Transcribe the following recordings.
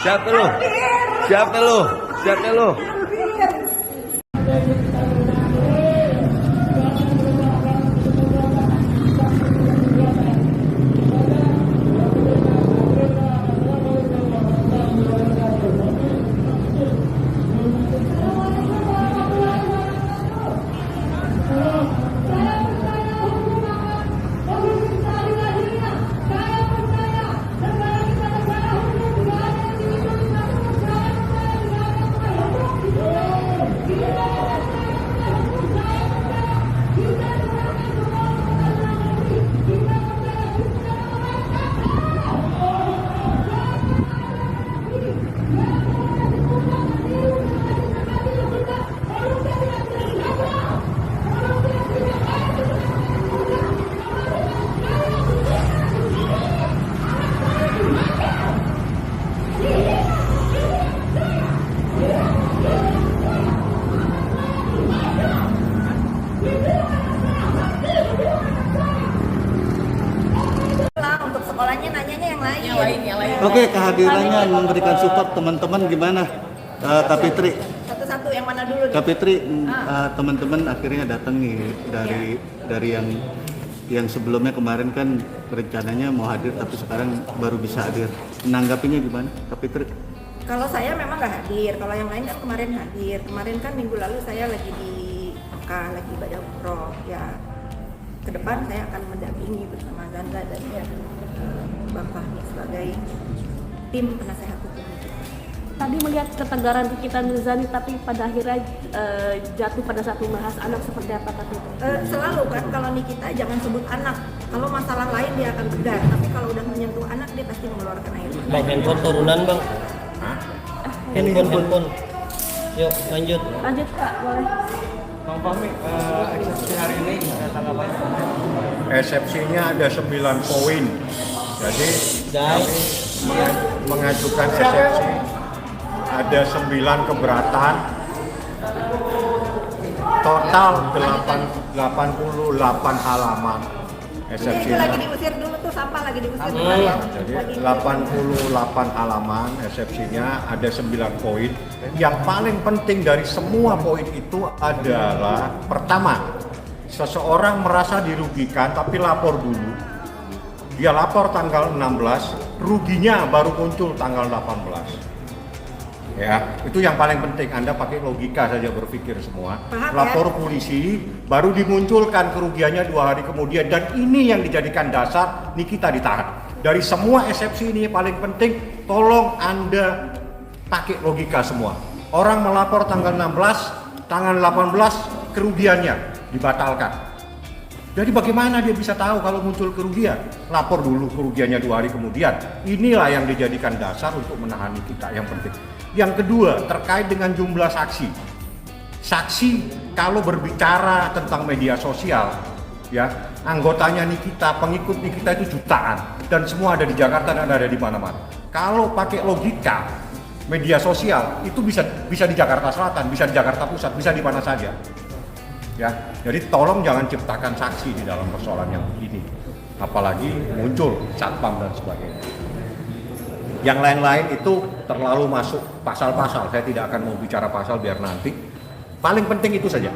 Siapa lu? Siapa lu? Siapa lu? Untuk sekolahnya nanyanya yang lain. Oke, kehadirannya memberikan support teman-teman gimana? Kak Fitri, Satu-satu yang mana dulu? Kak Fitri, teman-teman akhirnya datang nih dari yang sebelumnya kemarin kan rencananya mau hadir tapi sekarang baru bisa hadir. Menanggapinya gimana, Kak Fitri? Kalau saya memang nggak hadir, kalau yang lain kan kemarin hadir. Kemarin kan minggu lalu saya lagi di Mekah, lagi ibadah umroh. Ya, ke depan saya akan mendampingi bersama Zanda dan Bang Fahmi sebagai tim penasehat hukum. Tadi melihat ketegaran Nikita Mirzani, tapi pada akhirnya jatuh pada saat membahas anak, seperti apa tadi itu? Selalu kan kalau Nikita jangan sebut anak. Kalau masalah lain dia akan tegar, tapi kalau udah menyentuh anak dia pasti mengeluarkan air mata. Bang, handphone turunan bang. Handphone. Yuk lanjut. Lanjut Kak, boleh. Bang Fahmi, eksepsi hari ini tanggapannya? Eksepsinya ada 9 poin. Jadi kami mengajukan eksepsi ada 9 keberatan. Total 88 halaman Itu eksepsinya. lagi diusir dulu tuh, sampah lagi diusir. Jadi 88 halaman eksepsinya, ada 9 poin. Yang paling penting dari semua poin itu adalah pertama, seseorang merasa dirugikan tapi lapor dulu. Dia lapor tanggal 16, ruginya baru muncul tanggal 18. Ya, itu yang paling penting. Anda pakai logika saja berpikir semua. Paham, Lapor polisi, baru dimunculkan kerugiannya 2 hari kemudian. Dan ini yang dijadikan dasar Nikita ditahan. Dari semua eksepsi ini paling penting, tolong Anda pakai logika semua. Orang melapor tanggal 16, tanggal 18 kerugiannya dibatalkan. Jadi bagaimana dia bisa tahu kalau muncul kerugian? Lapor dulu kerugiannya 2 hari kemudian. Inilah yang dijadikan dasar untuk menahan Nikita yang penting. Yang kedua, terkait dengan jumlah saksi. Saksi kalau berbicara tentang media sosial, ya, anggotanya Nikita, pengikut Nikita itu jutaan dan semua ada di Jakarta dan ada di mana-mana. Kalau pakai logika media sosial itu bisa di Jakarta Selatan, bisa di Jakarta Pusat, bisa di mana saja. Ya, jadi tolong jangan ciptakan saksi di dalam persoalan yang ini. Apalagi muncul satpam dan sebagainya. Yang lain-lain itu terlalu masuk pasal-pasal. Saya tidak akan mau bicara pasal biar nanti. Paling penting itu saja.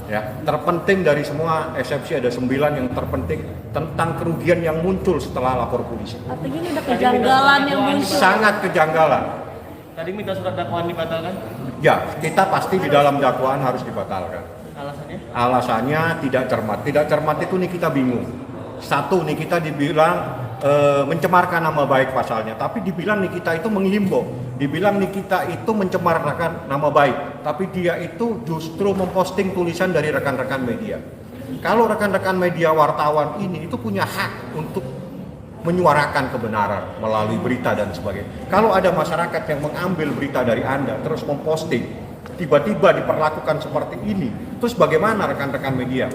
Ya, terpenting dari semua eksepsi ada 9 yang terpenting tentang kerugian yang muncul setelah lapor polisi. Artinya ini ada kejanggalan yang muncul. Sangat kejanggalan. Tadi minta surat dakwaan dibatalkan? Ya, kita pasti di dalam dakwaan harus dibatalkan. Alasannya? Alasannya tidak cermat. Tidak cermat itu nih kita bingung. Satu, nih kita dibilang mencemarkan nama baik pasalnya, tapi dibilang Nikita itu menghimbau, dibilang Nikita itu mencemarkan nama baik, tapi dia itu justru memposting tulisan dari rekan-rekan media. Kalau rekan-rekan media wartawan ini itu punya hak untuk menyuarakan kebenaran melalui berita dan sebagainya. Kalau ada masyarakat yang mengambil berita dari Anda terus memposting, tiba-tiba diperlakukan seperti ini, terus bagaimana rekan-rekan media?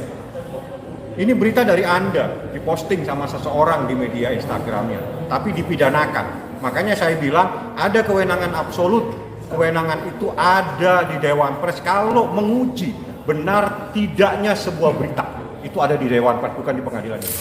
Ini berita dari Anda, diposting sama seseorang di media Instagramnya, tapi dipidanakan. Makanya saya bilang ada kewenangan absolut. Kewenangan itu ada di Dewan Pers. Kalau menguji benar tidaknya sebuah berita, itu ada di Dewan Pers, bukan di pengadilan ini.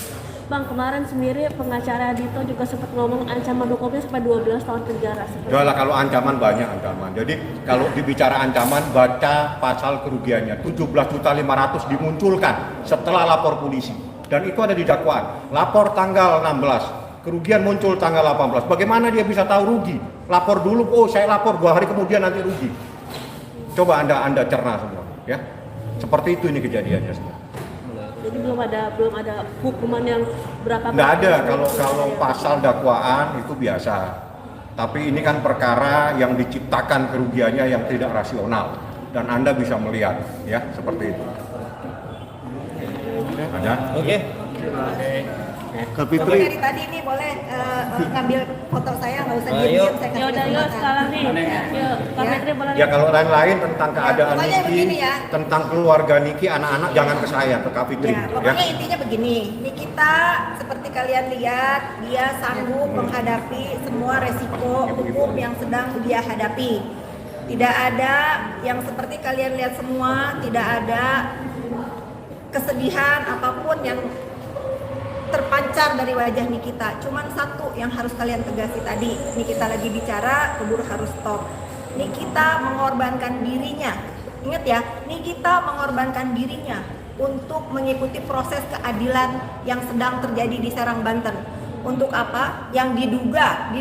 Bang, kemarin sendiri pengacara Dito juga sempat ngomong ancaman hukumnya sampai 12 tahun penjara. Udah lah, kalau ancaman banyak ancaman. Jadi kalau dibicara ancaman, baca pasal kerugiannya. 17.500.000 dimunculkan setelah lapor polisi. Dan itu ada di dakwaan. Lapor tanggal 16, kerugian muncul tanggal 18. Bagaimana dia bisa tahu rugi? Lapor dulu, oh saya lapor 2 hari kemudian nanti rugi. Coba Anda cerna semua, ya. Seperti itu ini kejadiannya semua. Jadi belum ada hukuman yang berapa? Nggak ada, kalau pasal dakwaan itu biasa. Tapi ini kan perkara yang diciptakan kerugiannya yang tidak rasional dan Anda bisa melihat, ya, seperti itu. Ada? Oke. Kak Jadi Fitri, dari tadi nih boleh ngambil foto saya, nggak usah Ayo. diem-diem, saya Ya kasih udah, yuk kesempatan. sekarang nih. Yuk, Kak Ya. Fitri boleh. Ya kalau lain-lain tentang keadaan pokoknya begini Niki, ya. tentang keluarga Niki, anak-anak jangan ke saya, ke Kak Fitri. Ya, pokoknya intinya begini, Nikita seperti kalian lihat, dia sanggup menghadapi semua resiko hukum yang sedang dia hadapi. Tidak ada yang seperti kalian lihat semua, tidak ada kesedihan apapun yang terpancar dari wajah Nikita. Cuman satu yang harus kalian tegasi tadi, Nikita lagi bicara, keburu harus stop. Nikita mengorbankan dirinya. Ingat ya, Nikita mengorbankan dirinya untuk mengikuti proses keadilan yang sedang terjadi di Serang, Banten. Untuk apa? Yang diduga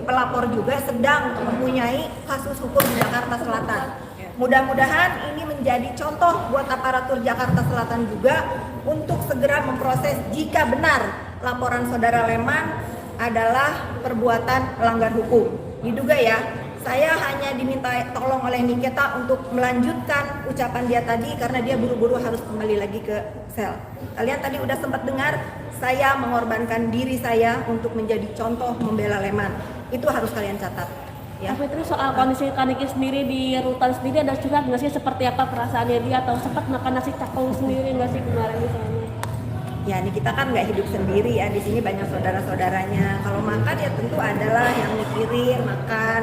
pelapor juga sedang mempunyai kasus hukum di Jakarta Selatan. Mudah-mudahan ini menjadi contoh buat aparatur Jakarta Selatan juga untuk segera memproses jika benar laporan saudara Leman adalah perbuatan melanggar hukum. Diduga ya, saya hanya diminta tolong oleh Nikita untuk melanjutkan ucapan dia tadi karena dia buru-buru harus kembali lagi ke sel. Kalian tadi udah sempat dengar, saya mengorbankan diri saya untuk menjadi contoh membela Leman. Itu harus kalian catat. Ya. Kak Fitri, soal kondisi Kaniki sendiri di rutan sendiri ada curhat nggak sih seperti apa perasaannya dia atau sempat makan nasi cakung sendiri nggak sih kemarin misalnya? Ya, ini kita kan nggak hidup sendiri ya, di sini banyak saudara-saudaranya. Kalau makan ya tentu adalah yang mikirin makan.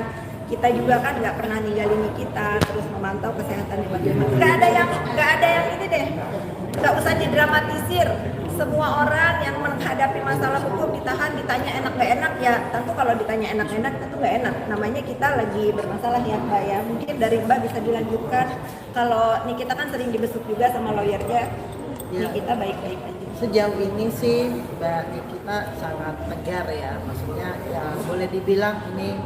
Kita juga kan nggak pernah ninggalin Nikita, terus memantau kesehatannya bagaimana. Nggak ada yang ini deh. Nggak usah didramatisir. Semua orang yang menghadapi masalah hukum ditahan, ditanya enak nggak enak ya. Tentu kalau ditanya enak-enak tentu nggak enak. Namanya kita lagi bermasalah ya Mbak ya. Mungkin dari Mbak bisa dilanjutkan. Kalau Nikita kan sering dibesuk juga sama lawyernya. Nikita baik-baik aja. Sejauh ini sih Mbak Nikita sangat tegar ya, maksudnya ya boleh dibilang ini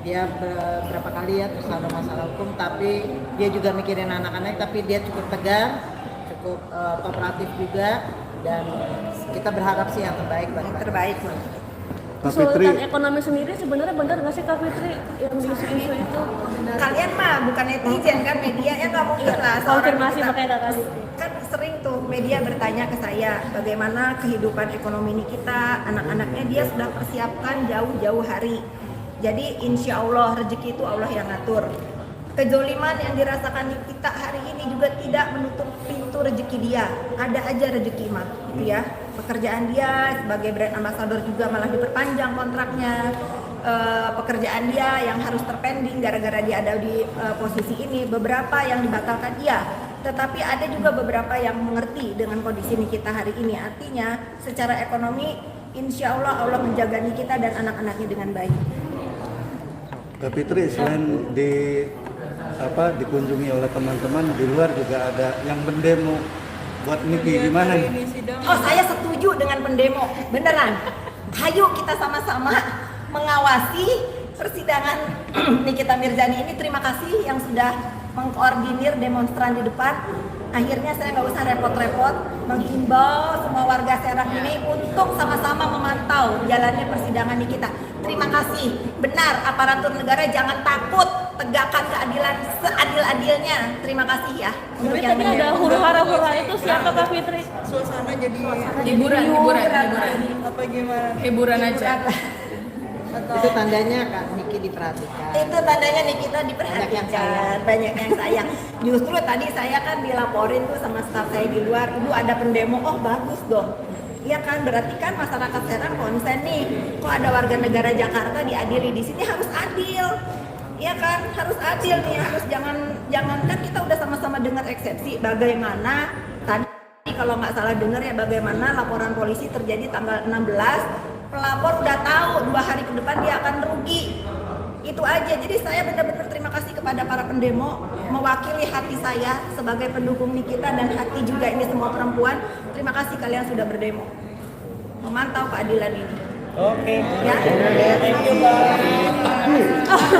dia beberapa kali ya terus ada masalah hukum, tapi dia juga mikirin anak-anak, tapi dia cukup tegar, cukup kooperatif juga, dan kita berharap sih yang terbaik buat Mbak. Terbaik. Kak Fitri, Kesulitan ekonomi sendiri sebenarnya benar nggak sih Kak Fitri yang di isu-isu itu? Kalian mah bukan netizen kan, media ya nggak mungkin lah. seorang Konfirmasi Nikita. makanya Kak Fitri. Kan sering tuh media bertanya ke saya bagaimana kehidupan ekonomi Nikita, anak-anaknya dia sudah persiapkan jauh-jauh hari. Jadi insya Allah rezeki itu Allah yang ngatur. Kezoliman yang dirasakan Nikita hari ini juga tidak menutup pintu rezeki dia. Ada aja rezeki mah, gitu ya. Pekerjaan dia sebagai brand ambassador juga malah diperpanjang kontraknya. Pekerjaan dia yang harus terpending gara-gara dia ada di posisi ini, beberapa yang dibatalkan iya. Tetapi ada juga beberapa yang mengerti dengan kondisi Nikita hari ini. Artinya secara ekonomi insya Allah Allah menjaga Nikita dan anak-anaknya dengan baik. Kak Fitri, selain dikunjungi oleh teman-teman di luar juga ada yang mendemo buat Niki, gimana nih? Oh, saya setuju dengan pendemo, beneran. Hayu kita sama-sama mengawasi persidangan Nikita Mirzani ini. Terima kasih yang sudah mengkoordinir demonstran di depan. Akhirnya saya nggak usah repot-repot menghimbau semua warga Serang ini untuk sama-sama memantau jalannya persidangan Nikita. Terima kasih. Benar, aparatur negara jangan takut, tegakkan keadilan seadil-adilnya. Terima kasih ya. Untuk yang Tapi ada huru-hara itu siapa Kak Fitri? Suasana jadi hiburan apa gimana? hiburan aja. Itu tandanya Kak Niki diperhatikan. Itu tandanya Nikita diperhatikan, banyak yang sayang. Justru tadi saya kan dilaporin tuh sama staf saya di luar, ibu ada pendemo, oh bagus dong. Iya kan, berarti kan masyarakat Serang konsen nih, kok ada warga negara Jakarta diadili di sini, harus adil. Iya kan, harus adil nih, harus jangan kan kita udah sama-sama dengar eksepsi bagaimana tadi kalau nggak salah dengar ya bagaimana laporan polisi terjadi tanggal 16, pelapor udah tahu 2 hari ke depan dia akan rugi. Itu aja. Jadi saya benar-benar terima kasih kepada para pendemo, mewakili hati saya sebagai pendukung Nikita dan hati juga ini semua perempuan. Terima kasih kalian sudah berdemo memantau keadilan ini. Oke. Ya. Thank you, Mbak.